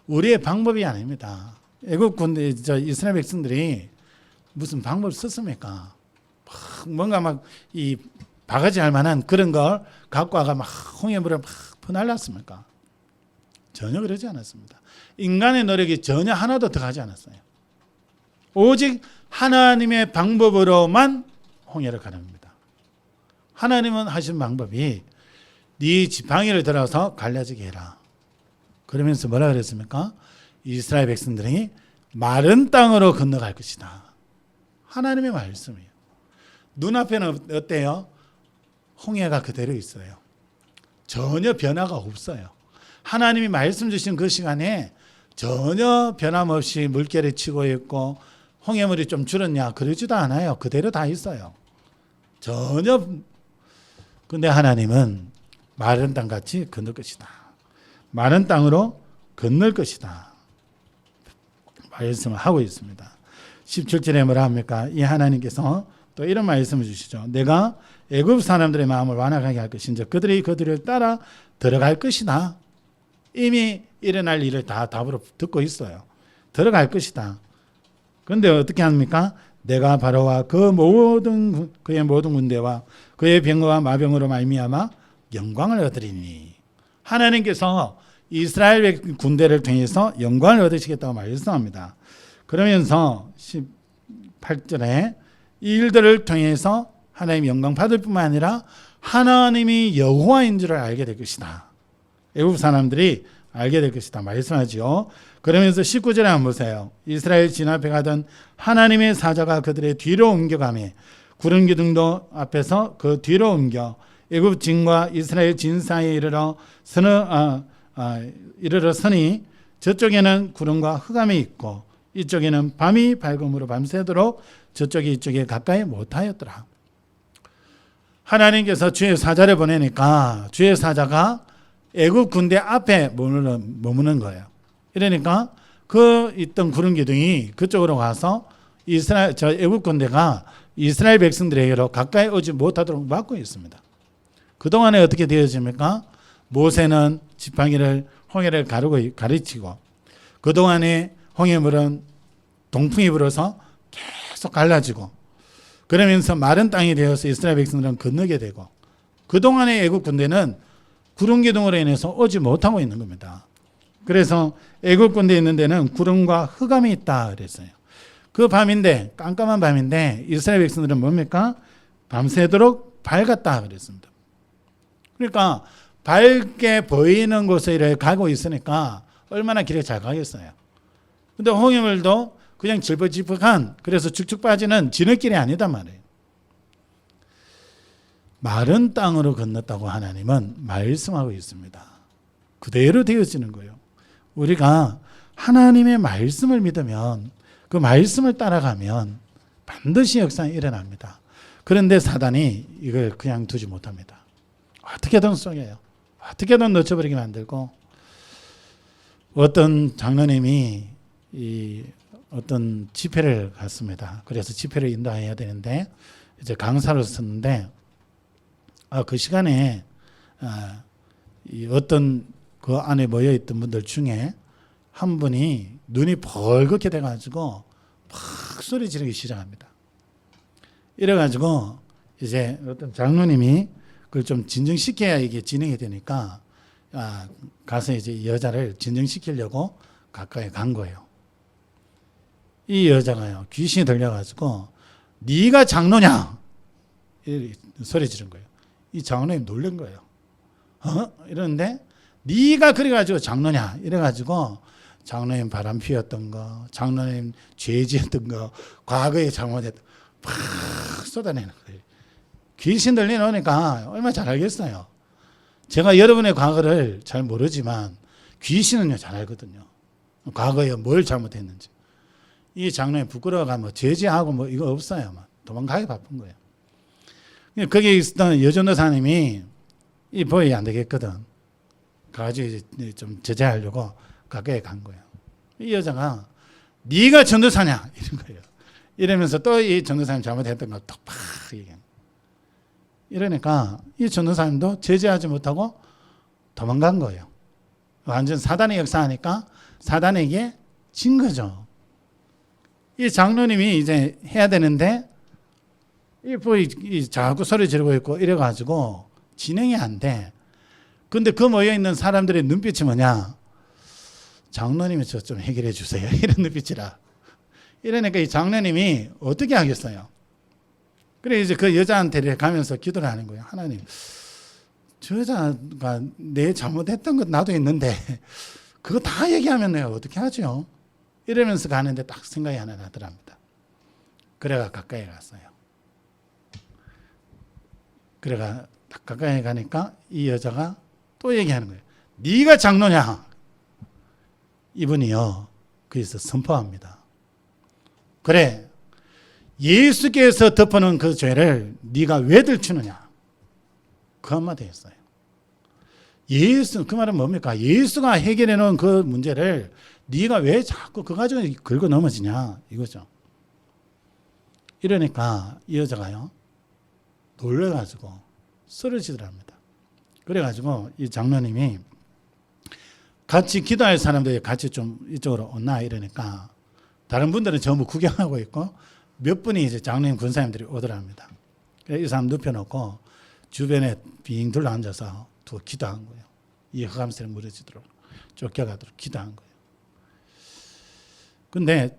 우리의 방법이 아닙니다. 애국 군대 이스라엘 백성들이 무슨 방법을 썼습니까? 뭔가 막 이 바가지 할 만한 그런 걸 갖고 와가 막 홍해물을 막 퍼날랐습니까? 전혀 그러지 않았습니다. 인간의 노력이 전혀 하나도 들어가지 않았어요. 오직 하나님의 방법으로만 홍해를 가릅니다. 하나님은 하신 방법이 네 지팡이를 들어서 갈라지게 해라. 그러면서 뭐라 그랬습니까? 이스라엘 백성들이 마른 땅으로 건너갈 것이다. 하나님의 말씀이에요. 눈앞에는 어때요? 홍해가 그대로 있어요. 전혀 변화가 없어요. 하나님이 말씀 주신 그 시간에 전혀 변함없이 물결이 치고 있고 홍해물이 좀 줄었냐? 그러지도 않아요. 그대로 다 있어요. 전혀. 근데 하나님은 마른 땅같이 건널 것이다. 마른 땅으로 건널 것이다. 말씀을 하고 있습니다. 17절에 뭐라 합니까? 이 하나님께서 또 이런 말씀을 주시죠. 내가 애굽 사람들의 마음을 완악하게 할 것인지 그들이 그들을 따라 들어갈 것이다. 이미 일어날 일을 다 답으로 듣고 있어요. 들어갈 것이다. 그런데 어떻게 합니까? 내가 바로와 그의 모든 군대와 그의 병거와 마병으로 말미암아 영광을 얻으리니. 하나님께서 이스라엘 군대를 통해서 영광을 얻으시겠다고 말씀합니다. 그러면서 18절에 이 일들을 통해서 하나님 영광 받을 뿐만 아니라 하나님이 여호와인 줄을 알게 될 것이다. 애굽 사람들이 알게 될 것이다 말씀하죠. 그러면서 19절에 한번 보세요. 이스라엘 진 앞에 가던 하나님의 사자가 그들의 뒤로 옮겨가며 구름 기둥도 앞에서 그 뒤로 옮겨 애굽 진과 이스라엘 진 사이에 이르러 서니 저쪽에는 구름과 흑암이 있고 이쪽에는 밤이 밝음으로 밤새도록 저쪽이 이쪽에 가까이 못하였더라. 하나님께서 주의 사자를 보내니까 주의 사자가 애굽 군대 앞에 머무는 거예요. 이러니까 그 있던 구름 기둥이 그쪽으로 가서 애굽 군대가 이스라엘 백성들에게로 가까이 오지 못하도록 막고 있습니다. 그동안에 어떻게 되어집니까? 모세는 지팡이를 홍해를 가르치고 그동안에 홍해물은 동풍이 불어서 계속 갈라지고 그러면서 마른 땅이 되어서 이스라엘 백성들은 건너게 되고 그동안의 애굽 군대는 구름 기둥으로 인해서 오지 못하고 있는 겁니다. 그래서 애굽 군대에 있는 데는 구름과 흑암이 있다 그랬어요. 그 밤인데 깜깜한 밤인데 이스라엘 백성들은 뭡니까? 밤새도록 밝았다 그랬습니다. 그러니까 밝게 보이는 곳에 가고 있으니까 얼마나 길에 잘 가겠어요. 근데 홍해물도 그냥 질퍽질퍽한 그래서 축축 빠지는 지느길이 아니단 말이에요. 마른 땅으로 건넜다고 하나님은 말씀하고 있습니다. 그대로 되어지는 거예요. 우리가 하나님의 말씀을 믿으면 그 말씀을 따라가면 반드시 역사가 일어납니다. 그런데 사단이 이걸 그냥 두지 못합니다. 어떻게든 속여요. 어떻게든 놓쳐버리게 만들고 어떤 장로님이 어떤 집회를 갔습니다. 그래서 집회를 인도해야 되는데 이제 강사로 썼는데 그 시간에 어떤 그 안에 모여 있던 분들 중에 한 분이 눈이 벌겋게 돼가지고 막 소리 지르기 시작합니다. 이래가지고 이제 어떤 장로님이 그걸 좀 진정시켜야 이게 진행이 되니까 가서 이제 여자를 진정시키려고 가까이 간 거예요. 이 여자가요 귀신이 들려가지고 네가 장로냐 소리 지른 거예요. 이 장로님 놀란 거예요. 이러는데 네가 그래가지고 장로냐 이래가지고 장로님 바람 피웠던 거, 장로님 죄 지었던 거, 과거에 잘못했던 팍 쏟아내는 거예요. 귀신 들려놓으니까 얼마나 잘 알겠어요. 제가 여러분의 과거를 잘 모르지만 귀신은요 잘 알거든요. 과거에 뭘 잘못했는지. 이 장로님 부끄러워가 제지하고 이거 없어요. 도망가기 바쁜 거예요. 거기에 있었던 여전도사님이 이 보여야 안 되겠거든. 가가지고 이제 좀 제재하려고 가까이 간 거예요. 이 여자가 네가 전도사냐 이런 거예요. 이러면서 또 이 전도사님 잘못했던 거 톡 팍 얘기해요. 이러니까 이 전도사님도 제재하지 못하고 도망간 거예요. 완전 사단의 역사하니까 사단에게 진 거죠. 이 장로님이 이제 해야 되는데 이 자꾸 소리 지르고 있고 이래가지고 진행이 안 돼. 근데 그 모여있는 사람들의 눈빛이 뭐냐? 장로님이 저 좀 해결해 주세요. 이런 눈빛이라. 이러니까 이 장로님이 어떻게 하겠어요? 그래 이제 그 여자한테 가면서 기도를 하는 거예요. 하나님, 저 여자가 내 잘못했던 것 나도 있는데 그거 다 얘기하면 내가 어떻게 하죠? 이러면서 가는데 딱 생각이 하나 나더랍니다. 그래가 가까이 갔어요. 그래가 딱 가까이 가니까 이 여자가 또 얘기하는 거예요. 네가 장로냐? 이분이요. 그래서 선포합니다. 그래, 예수께서 덮어놓은 그 죄를 네가 왜 들추느냐? 그 한마디 했어요. 예수, 그 말은 뭡니까? 예수가 해결해 놓은 그 문제를 네가 왜 자꾸 그거 가지고 긁어 넘어지냐? 이거죠. 이러니까 이 여자가요, 놀래가지고 쓰러지더랍니다. 그래가지고 이 장로님이 같이 기도할 사람들이 같이 좀 이쪽으로 오나 이러니까 다른 분들은 전부 구경하고 있고 몇 분이 이제 장로님 군사님들이 오더랍니다. 그래서 이 사람 눕혀놓고 주변에 빙 둘러 앉아서 두고 기도한 거예요. 이 허감스레 무너지도록 쫓겨가도록 기도한 거예요. 근데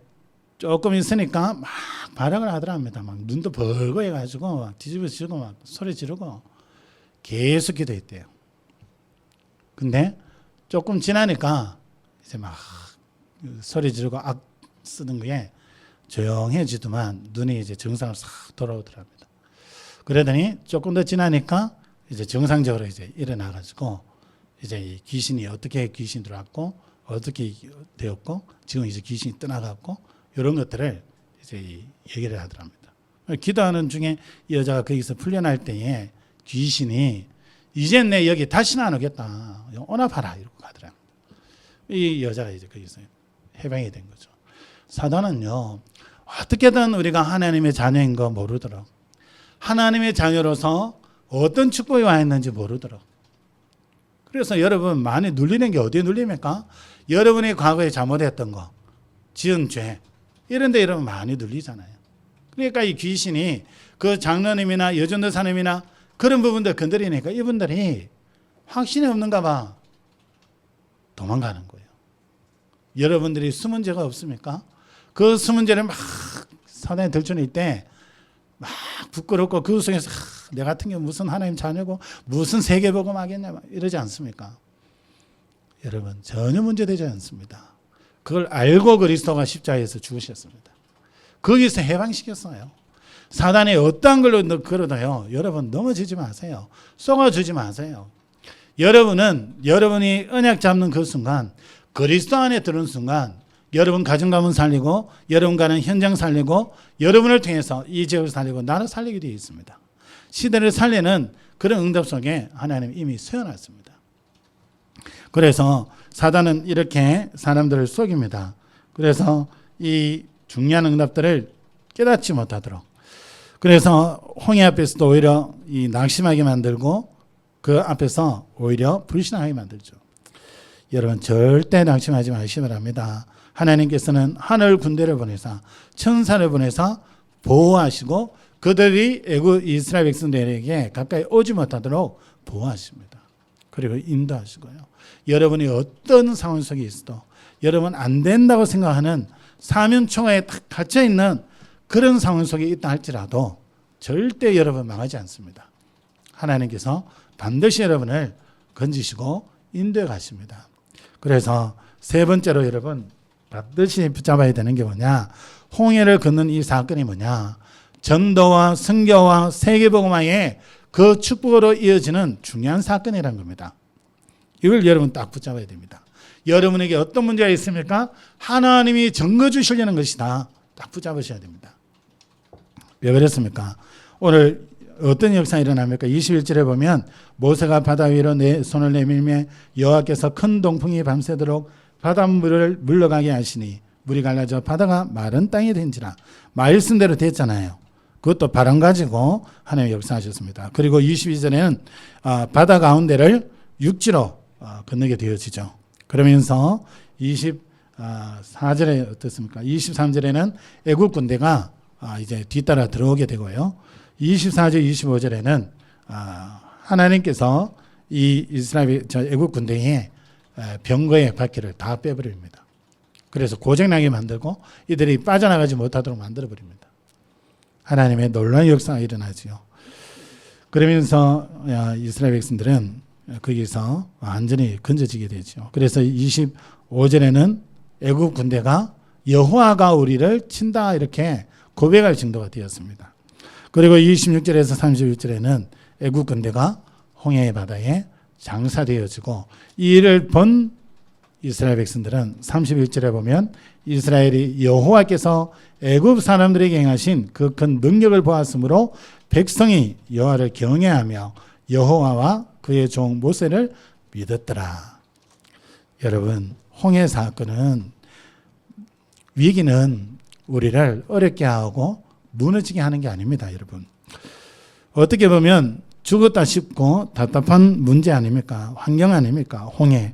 조금 있으니까 막 발악을 하더랍니다. 막 눈도 벌고 해가지고 막 뒤집어지고 막 소리 지르고 계속 기도했대요. 근데 조금 지나니까 이제 막 소리 지르고 악 쓰는 거에 조용해지더만 눈이 이제 정상으로 싹 돌아오더랍니다. 그러더니 조금 더 지나니까 이제 정상적으로 이제 일어나가지고 이제 이 귀신이 어떻게 귀신 들어왔고 어떻게 되었고 지금 이제 귀신이 떠나갔고 이런 것들을 이제 얘기를 하더랍니다. 기도하는 중에 이 여자가 거기서 풀려날 때에 귀신이 이제 내 여기 다시는 안 오겠다. 오나봐라 이러고 가더랍니다. 이 여자가 이제 거기서 해방이 된 거죠. 사단은요, 어떻게든 우리가 하나님의 자녀인 거 모르도록, 하나님의 자녀로서 어떤 축복이 와 있는지 모르도록. 그래서 여러분 많이 눌리는 게 어디에 눌립니까? 여러분이 과거에 잘못했던 거, 지은 죄, 이런 데 이러면 많이 눌리잖아요. 그러니까 이 귀신이 그 장로님이나 여전도사님이나 그런 부분들 건드리니까 이분들이 확신이 없는가 봐 도망가는 거예요. 여러분들이 숨은 죄가 없습니까? 그 숨은 죄를 막 사단에 들춰낼 때 막 부끄럽고 그 속에서 내 같은 경우 무슨 하나님 자녀고 무슨 세계복음 하겠냐 이러지 않습니까? 여러분 전혀 문제되지 않습니다. 그걸 알고 그리스도가 십자가에서 죽으셨습니다. 거기서 해방시켰어요. 사단이 어떠한 걸로 걸어도요, 여러분 넘어지지 마세요. 쏘아주지 마세요. 여러분은 여러분이 언약 잡는 그 순간, 그리스도 안에 들어온 순간 여러분 가정가문 살리고 여러분 가는 현장 살리고 여러분을 통해서 이 지역을 살리고 나를 살리게 되어 있습니다. 시대를 살리는 그런 응답 속에 하나님 이미 세워놨습니다. 그래서 사단은 이렇게 사람들을 속입니다. 그래서 이 중요한 응답들을 깨닫지 못하도록, 그래서 홍해 앞에서도 오히려 이 낙심하게 만들고 그 앞에서 오히려 불신하게 만들죠. 여러분 절대 낙심하지 마시기 바랍니다. 하나님께서는 하늘 군대를 보내사 천사를 보내사 보호하시고 그들이 애굽 이스라엘 백성들에게 가까이 오지 못하도록 보호하십니다. 그리고 인도하시고요. 여러분이 어떤 상황 속에 있어도 여러분 안 된다고 생각하는 사면초가에 딱 갇혀있는 그런 상황 속에 있다 할지라도 절대 여러분 망하지 않습니다. 하나님께서 반드시 여러분을 건지시고 인도해 가십니다. 그래서 세 번째로 여러분 반드시 붙잡아야 되는 게 뭐냐? 홍해를 걷는 이 사건이 뭐냐? 전도와 선교와 세계복음화의 그 축복으로 이어지는 중요한 사건이라는 겁니다. 이걸 여러분 딱 붙잡아야 됩니다. 여러분에게 어떤 문제가 있습니까? 하나님이 증거 주시려는 것이다. 딱 붙잡으셔야 됩니다. 왜 그랬습니까? 오늘 어떤 역사가 일어납니까? 21절에 보면 모세가 바다 위로 내 손을 내밀며 여호와께서 큰 동풍이 밤새도록 바닷물을 물러가게 하시니 물이 갈라져 바다가 마른 땅이 된지라. 말씀대로 됐잖아요. 그것도 바람 가지고 하나님이 역사하셨습니다. 그리고 22절에는 바다 가운데를 육지로 건너게 되어지죠. 그러면서 4절에 어떻습니까? 23절에는 애국 군대가 이제 뒤따라 들어오게 되고요. 24절, 25절에는 하나님께서 이 이스라엘 애국 군대의 병거의 바퀴를 다 빼버립니다. 그래서 고장나게 만들고 이들이 빠져나가지 못하도록 만들어 버립니다. 하나님의 놀라운 역사가 일어나지요. 그러면서 이스라엘 백성들은 거기서 완전히 건져지게 되죠. 그래서 25절에는 애국 군대가 여호와가 우리를 친다 이렇게 고백할 정도가 되었습니다. 그리고 26절에서 31절에는 애국 군대가 홍해의 바다에 장사되어지고 이 일을 본 이스라엘 백성들은 31절에 보면 이스라엘이 여호와께서 애굽 사람들에게 행하신 그 큰 능력을 보았으므로 백성이 여호와를 경외하며 여호와와 그의 종 모세를 믿었더라. 여러분, 홍해 사건은 위기는 우리를 어렵게 하고 무너지게 하는 게 아닙니다. 여러분, 어떻게 보면 죽었다 싶고 답답한 문제 아닙니까? 환경 아닙니까? 홍해.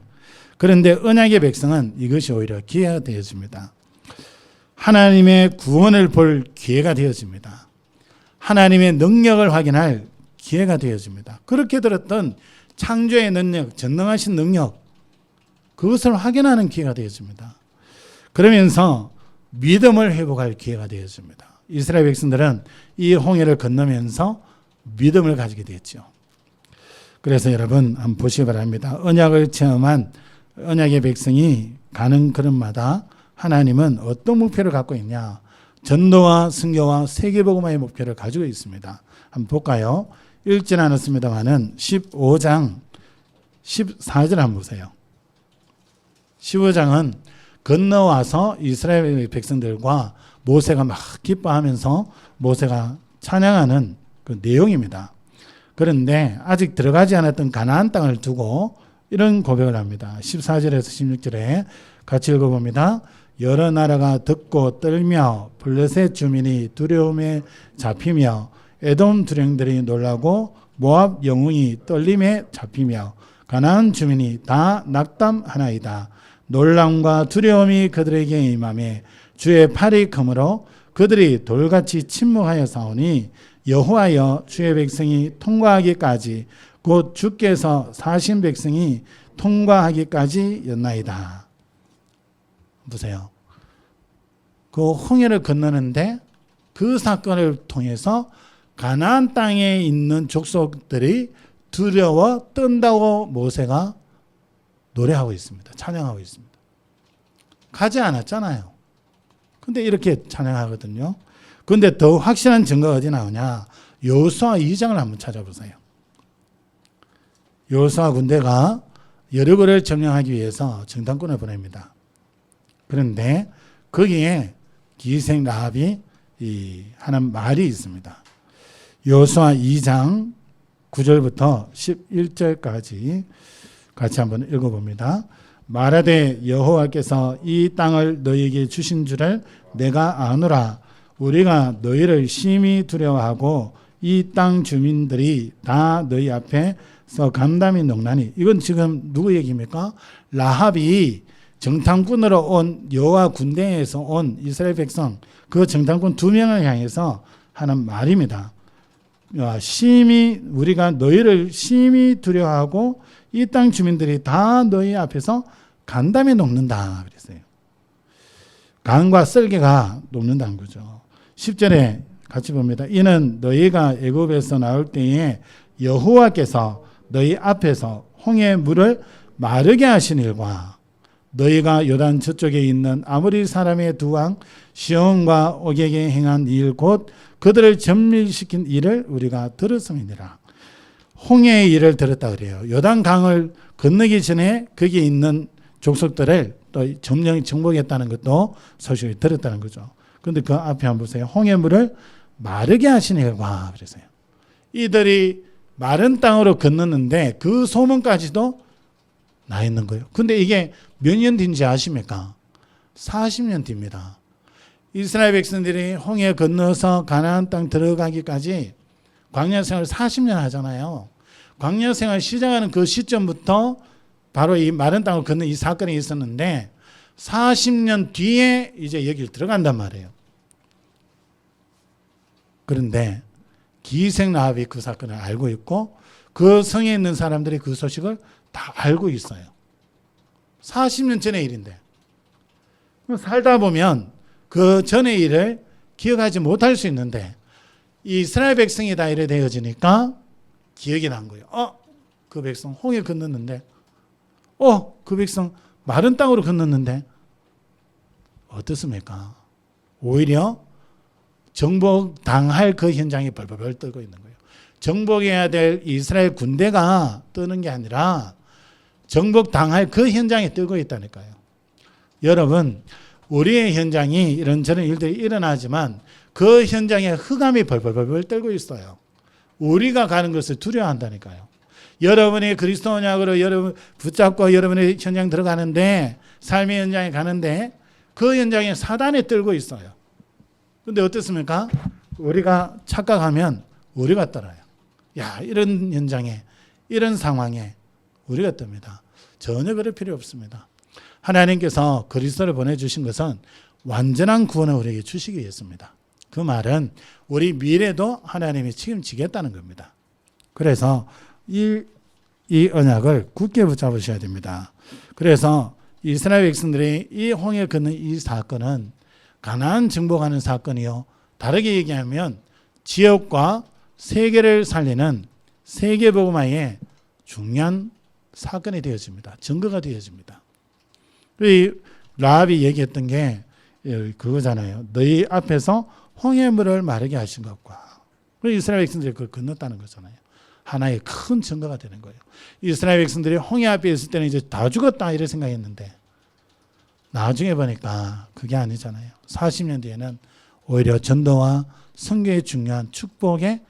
그런데 언약의 백성은 이것이 오히려 기회가 되어집니다. 하나님의 구원을 볼 기회가 되어집니다. 하나님의 능력을 확인할 기회가 되어집니다. 그렇게 들었던 창조의 능력, 전능하신 능력, 그것을 확인하는 기회가 되어집니다. 그러면서 믿음을 회복할 기회가 되어집니다. 이스라엘 백성들은 이 홍해를 건너면서 믿음을 가지게 됐죠. 그래서 여러분 한번 보시기 바랍니다. 언약을 체험한 언약의 백성이 가는 걸음마다 하나님은 어떤 목표를 갖고 있냐? 전도와 선교와 세계복음화의 목표를 가지고 있습니다. 한번 볼까요? 읽진 않았습니다만은 15장 14절 한번 보세요. 15장은 건너와서 이스라엘 백성들과 모세가 막 기뻐하면서 모세가 찬양하는 그 내용입니다. 그런데 아직 들어가지 않았던 가나안 땅을 두고 이런 고백을 합니다. 14절에서 16절에 같이 읽어봅니다. 여러 나라가 듣고 떨며 블레셋 주민이 두려움에 잡히며 에돔 두령들이 놀라고 모압 영웅이 떨림에 잡히며 가나안 주민이 다 낙담하나이다. 놀람과 두려움이 그들에게 임하매 주의 팔이 크므로 그들이 돌같이 침묵하여 싸우니 여호와여 주의 백성이 통과하기까지 곧 주께서 사신 백성이 통과하기까지 였나이다. 보세요. 그 홍해를 건너는데 그 사건을 통해서 가나안 땅에 있는 족속들이 두려워 떤다고 모세가 노래하고 있습니다. 찬양하고 있습니다. 가지 않았잖아요. 근데 이렇게 찬양하거든요. 근데 더 확실한 증거가 어디 나오냐? 여호수아 2장을 한번 찾아보세요. 여호수아 군대가 여리고를 점령하기 위해서 정탐꾼을 보냅니다. 그런데 거기에 기생 라합이 하는 말이 있습니다. 여호수아 2장 9절부터 11절까지 같이 한번 읽어봅니다. 말하되 여호와께서 이 땅을 너희에게 주신 줄을 내가 아노라. 우리가 너희를 심히 두려워하고 이 땅 주민들이 다 너희 앞에서 간담이 농나니. 이건 지금 누구 얘기입니까? 라합이 정탐꾼으로 온 여호와 군대에서 온 이스라엘 백성 그 정탐꾼 2명을 향해서 하는 말입니다. 심히 우리가 너희를 심히 두려워하고 이 땅 주민들이 다 너희 앞에서 간담이 녹는다 그랬어요. 간과 썰개가 녹는다는 거죠. 10절에 같이 봅니다. 이는 너희가 애굽에서 나올 때에 여호와께서 너희 앞에서 홍해 물을 마르게 하신 일과 너희가 요단 저쪽에 있는 아모리 사람의 두 왕 시온과 옥에게 행한 일 곧 그들을 점멸시킨 일을 우리가 들었음이니라. 홍해의 일을 들었다 그래요. 요단 강을 건너기 전에 거기에 있는 족속들을 또 정복했다는 것도 소식을 들었다는 거죠. 그런데 그 앞에 한번 보세요. 홍해물을 마르게 하신 일과 그래서요. 이들이 마른 땅으로 건넜는데 그 소문까지도 나 있는 거예요. 근데 이게 몇 년 뒤인지 아십니까? 40년 뒤입니다. 이스라엘 백성들이 홍해 건너서 가나안 땅 들어가기까지 광야 생활 40년 하잖아요. 광야 생활 시작하는 그 시점부터 바로 이 마른 땅을 건너 이 사건이 있었는데 40년 뒤에 이제 여길 들어간단 말이에요. 그런데 기생라합이 그 사건을 알고 있고 그 성에 있는 사람들이 그 소식을 다 알고 있어요. 40년 전의 일인데. 살다 보면 그 전의 일을 기억하지 못할 수 있는데 이스라엘 백성이 다 이래 되어지니까 기억이 난 거예요. 그 백성 홍해 건넜는데 그 백성 마른 땅으로 건넜는데 어떻습니까? 오히려 정복당할 그 현장이 벌벌 떨고 있는 거예요. 정복해야 될 이스라엘 군대가 뜨는 게 아니라 정복당할 그 현장에 뜨고 있다니까요. 여러분, 우리의 현장이 이런저런 일들이 일어나지만 그 현장에 흑암이 벌벌 떨고 있어요. 우리가 가는 것을 두려워한다니까요. 여러분이 그리스도 언약으로 여러분 붙잡고 여러분의 현장 들어가는데 삶의 현장에 가는데 그 현장에 사단이 떨고 있어요. 근데 어떻습니까? 우리가 착각하면 우리가 떨어요. 이런 현장에 이런 상황에 우리가 뜹니다. 전혀 그럴 필요 없습니다. 하나님께서 그리스도를 보내주신 것은 완전한 구원을 우리에게 주시기 위해서입니다. 그 말은 우리 미래도 하나님이 책임지겠다는 겁니다. 그래서 이 언약을 굳게 붙잡으셔야 됩니다. 그래서 이스라엘 백성들이 이 홍해 건넌 이 사건은 가나안 정복하는 사건이요. 다르게 얘기하면 지역과 세계를 살리는 세계복음화의 중요한 사건이 되어집니다. 증거가 되어집니다. 라합이 얘기했던 게 그거잖아요. 너희 앞에서 홍해물을 마르게 하신 것과 이스라엘 백성들이 그걸 건넜다는 거잖아요. 하나의 큰 증거가 되는 거예요. 이스라엘 백성들이 홍해 앞에 있을 때는 이제 다 죽었다 이런 생각했는데 나중에 보니까 그게 아니잖아요. 40년 뒤에는 오히려 전도와 선교의 중요한 축복의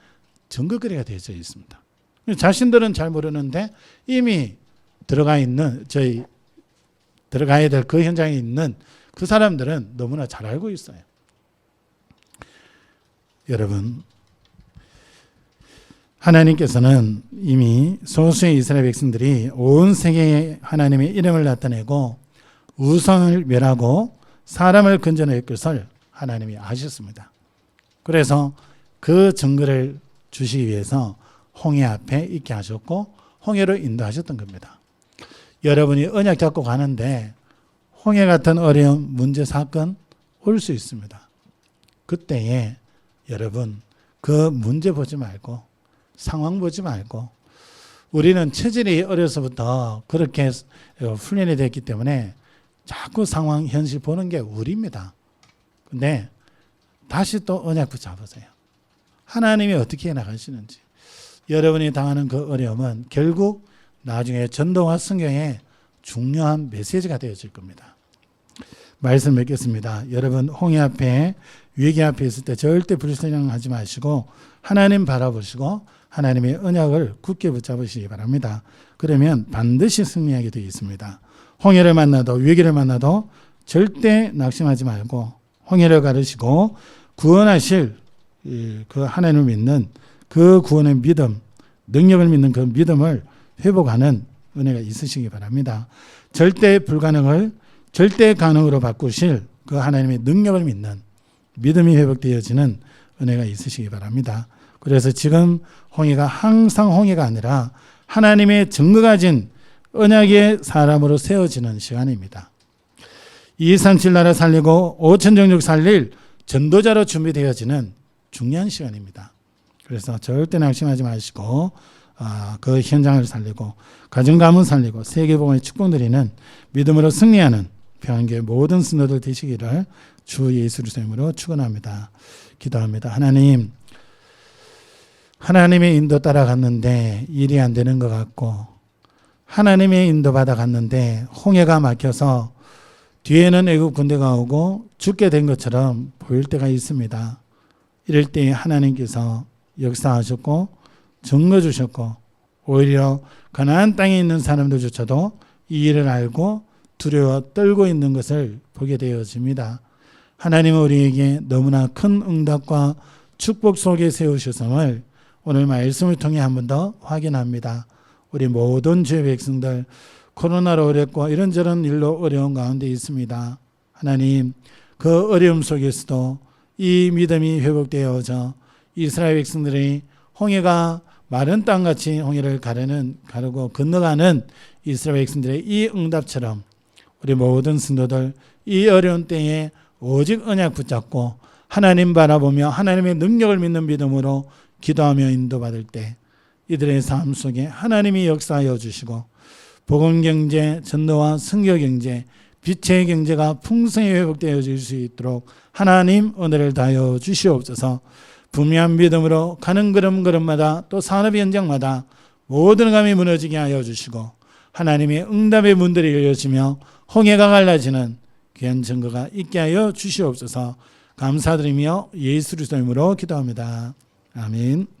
증거거리가 되어져 있습니다. 자신들은 잘 모르는데 이미 들어가야 될 그 현장에 있는 그 사람들은 너무나 잘 알고 있어요. 여러분, 하나님께서는 이미 소수의 이스라엘 백성들이 온 세계에 하나님의 이름을 나타내고 우상을 멸하고 사람을 건져낼 것을 하나님이 아셨습니다. 그래서 그 증거를 주시기 위해서 홍해 앞에 있게 하셨고 홍해로 인도하셨던 겁니다. 여러분이 언약 잡고 가는데 홍해 같은 어려운 문제 사건 올 수 있습니다. 그때에 여러분 그 문제 보지 말고 상황 보지 말고 우리는 체질이 어려서부터 그렇게 훈련이 됐기 때문에 자꾸 상황 현실 보는 게 우리입니다. 근데 다시 또 언약 붙잡으세요. 하나님이 어떻게 나가시는지. 여러분이 당하는 그 어려움은 결국 나중에 전도와 성경의 중요한 메시지가 되어질 겁니다. 말씀 맺겠습니다. 여러분 홍해 앞에 위기 앞에 있을 때 절대 불신앙하지 마시고 하나님 바라보시고 하나님의 언약을 굳게 붙잡으시기 바랍니다. 그러면 반드시 승리하게 되어 있습니다. 홍해를 만나도 위기를 만나도 절대 낙심하지 말고 홍해를 가르시고 구원하실 그 하나님을 믿는 그 구원의 믿음, 능력을 믿는 그 믿음을 회복하는 은혜가 있으시기 바랍니다. 절대 불가능을 절대 가능으로 바꾸실 그 하나님의 능력을 믿는 믿음이 회복되어지는 은혜가 있으시기 바랍니다. 그래서 지금 홍해가 항상 홍해가 아니라 하나님의 증거가 가진 언약의 사람으로 세워지는 시간입니다. 237나라 살리고 5천 종족 살릴 전도자로 준비되어지는 중요한 시간입니다. 그래서 절대 낙심하지 마시고 그 현장을 살리고 가정가문 살리고 세계복음의 축복 누리는 믿음으로 승리하는 평안교회 모든 성도들 되시기를 주 예수 그리스도의 이름으로 축원합니다. 기도합니다. 하나님의 인도 따라갔는데 일이 안 되는 것 같고 하나님의 인도 받아갔는데 홍해가 막혀서 뒤에는 애국 군대가 오고 죽게 된 것처럼 보일 때가 있습니다. 이럴 때 하나님께서 역사하셨고 증거 주셨고 오히려 가나안 땅에 있는 사람들조차도 이 일을 알고 두려워 떨고 있는 것을 보게 되어집니다. 하나님은 우리에게 너무나 큰 응답과 축복 속에 세우셨음을 오늘 말씀을 통해 한 번 더 확인합니다. 우리 모든 주의 백성들 코로나로 어렵고 이런저런 일로 어려운 가운데 있습니다. 하나님, 그 어려움 속에서도 이 믿음이 회복되어져 이스라엘 백성들이 홍해가 마른 땅같이 홍해를 가르고 건너가는 이스라엘 백성들의 이 응답처럼 우리 모든 성도들 이 어려운 때에 오직 언약 붙잡고 하나님 바라보며 하나님의 능력을 믿는 믿음으로 기도하며 인도받을 때 이들의 삶 속에 하나님이 역사하여 주시고 복음경제, 전도와 선교경제, 빛의 경제가 풍성히 회복되어질 수 있도록 하나님 은혜를 다하여 주시옵소서. 분명한 믿음으로 가는 걸음걸음마다 또 산업 현장마다 모든 감이 무너지게 하여 주시고 하나님의 응답의 문들이 열려지며 홍해가 갈라지는 귀한 증거가 있게 하여 주시옵소서. 감사드리며 예수 그리스도 이름으로 기도합니다. 아멘.